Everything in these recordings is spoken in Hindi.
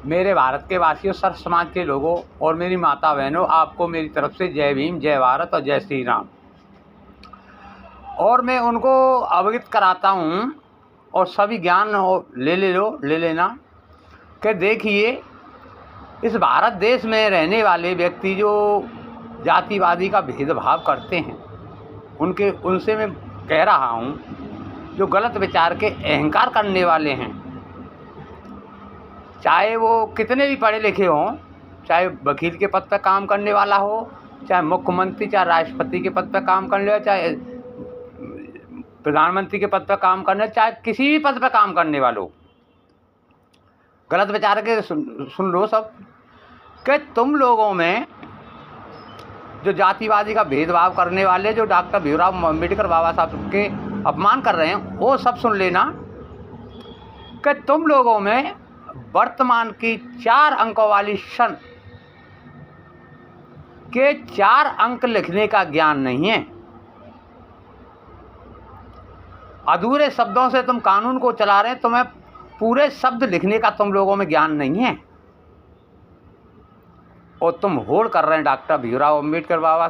मेरे भारत के वासियों, सर्व समाज के लोगों और मेरी माता बहनों, आपको मेरी तरफ से जय भीम, जय भारत और जय श्री राम। और मैं उनको अवगत कराता हूँ और सभी ज्ञान ले लेना कि देखिए, इस भारत देश में रहने वाले व्यक्ति जो जातिवादी का भेदभाव करते हैं, उनसे मैं कह रहा हूँ, जो गलत विचार के अहंकार करने वाले हैं, चाहे वो कितने भी पढ़े लिखे हों, चाहे वकील के पद पर काम करने वाला हो, चाहे मुख्यमंत्री, चाहे राष्ट्रपति के पद पर काम करने वाला, चाहे प्रधानमंत्री के पद पर काम करने, चाहे किसी भी पद पर काम करने वालों, गलत विचार के सुन लो सब, कि तुम लोगों में जो जातिवादी का भेदभाव करने वाले, जो डॉक्टर भीमराव अम्बेडकर बाबा साहब के अपमान कर रहे हैं, वो सब सुन लेना कि तुम लोगों में वर्तमान की 4 अंकों वाली सन के 4 अंक लिखने का ज्ञान नहीं है। अधूरे शब्दों से तुम कानून को चला रहे हैं, तुम्हें पूरे शब्द लिखने का तुम लोगों में ज्ञान नहीं है, और तुम होड़ कर रहे हैं डॉक्टर भीमराव अम्बेडकर बाबा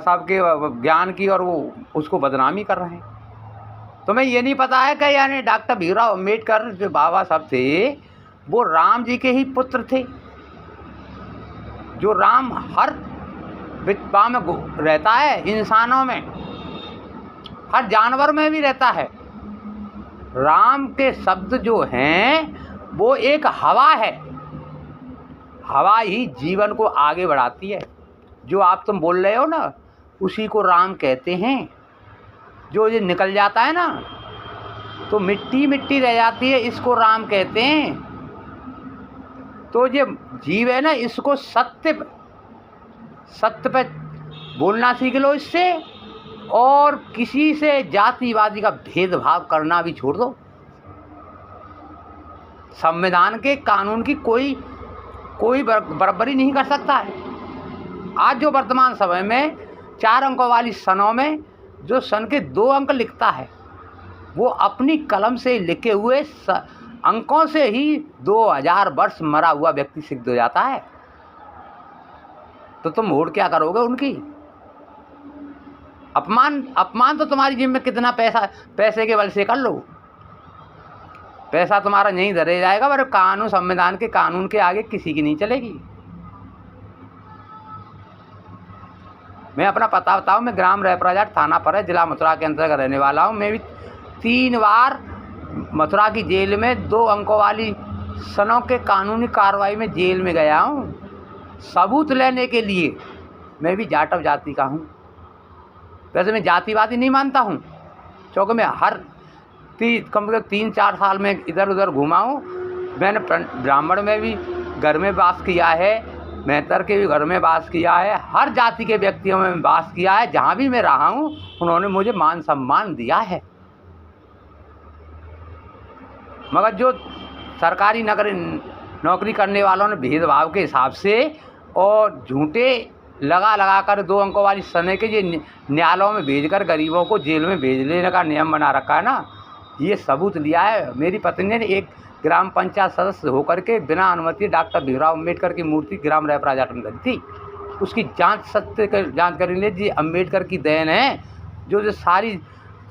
साहब के ज्ञान की, और वो उसको बदनामी कर रहे हैं। तुम्हें ये नहीं पता है कि यानी डॉक्टर भीमराव अम्बेडकर जो बाबा साहब थे, वो राम जी के ही पुत्र थे। जो राम हर विद्वा में रहता है, इंसानों में, हर जानवर में भी रहता है। राम के शब्द जो हैं वो एक हवा है, हवा ही जीवन को आगे बढ़ाती है। जो आप तुम बोल रहे हो ना, उसी को राम कहते हैं। जो ये निकल जाता है ना तो मिट्टी मिट्टी रह जाती है, इसको राम कहते हैं। तो ये जीव है ना, इसको सत्य पे बोलना सीख लो इससे, और किसी से जातिवादी का भेदभाव करना भी छोड़ दो। संविधान के कानून की कोई बराबरी नहीं कर सकता है। आज जो वर्तमान समय में 4 अंकों वाली सनों में जो सन के 2 अंक लिखता है, वो अपनी कलम से लिखे हुए अंकों से ही 2000 वर्ष मरा हुआ व्यक्ति सिद्ध हो जाता है। तो तुम होड़ क्या करोगे उनकी? अपमान तो तुम्हारी जेब में कितना पैसे के बल से कर लो, पैसा तुम्हारा यहीं धरे जाएगा, पर कानून, संविधान के कानून के आगे किसी की नहीं चलेगी। मैं अपना पता बताऊँ, मैं ग्राम रैपराजाट थाना पर है, जिला मथुरा के अंतर्गत रहने वाला हूँ। मैं भी 3 बार मथुरा की जेल में 2 अंकों वाली सनों के कानूनी कार्रवाई में जेल में गया हूँ, सबूत लेने के लिए। मैं भी जाटव जाति का हूँ। वैसे मैं जातिवादी नहीं मानता हूँ, क्योंकि मैं हर कम से कम 3-4 साल में इधर उधर घुमा हूँ। मैंने ब्राह्मण में भी घर में वास किया है, मेहतर के भी घर में वास किया है, हर जाति के व्यक्तियों में वास किया है। जहाँ भी मैं रहा हूँ, उन्होंने मुझे मान सम्मान दिया है। मगर जो सरकारी नौकरी करने वालों ने भेदभाव के हिसाब से और झूठे लगा कर 2 अंकों वाली सने के ये न्यायालयों में भेजकर गरीबों को जेल में भेज लेने का नियम बना रखा है ना, ये सबूत लिया है। मेरी पत्नी ने एक ग्राम पंचायत सदस्य होकर के बिना अनुमति डॉक्टर भीमराव अम्बेडकर की मूर्ति ग्राम रैपराजाट में धरी थी। उसकी जांच जांच कर लीजिए। अम्बेडकर की देन है। जो सारी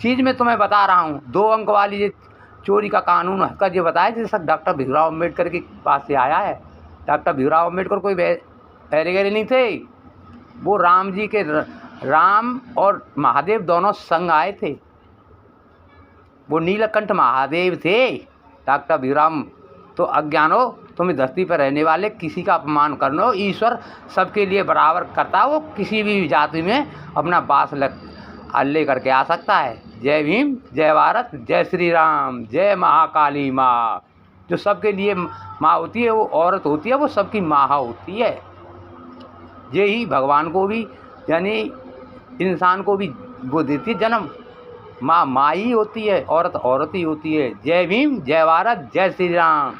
चीज़ मैं तुम्हें बता रहा हूँ, 2 अंक वाली ये चोरी का कानून का जो बताया, जिस डॉक्टर भीमराव अम्बेडकर के पास से आया है। डॉक्टर भीमराव अम्बेडकर कोई ऐरे नहीं थे, वो राम जी के, राम और महादेव दोनों संग आए थे। वो नीलकंठ महादेव थे। डॉक्टर भीमराव तो अज्ञान हो, तुम धरती पर रहने वाले, किसी का अपमान करना। ईश्वर सबके लिए बराबर करता है, वो किसी भी जाति में अपना बास ले करके आ सकता है। जय भीम, जय भारत, जय श्री राम, जय महाकाली माँ। जो सबके लिए माँ होती है, वो औरत होती है, वो सबकी माँ होती है। यही भगवान को भी, यानी इंसान को भी वो देती है जन्म। माँ ही होती है, औरत ही होती है। जय भीम, जय भारत, जय श्री राम।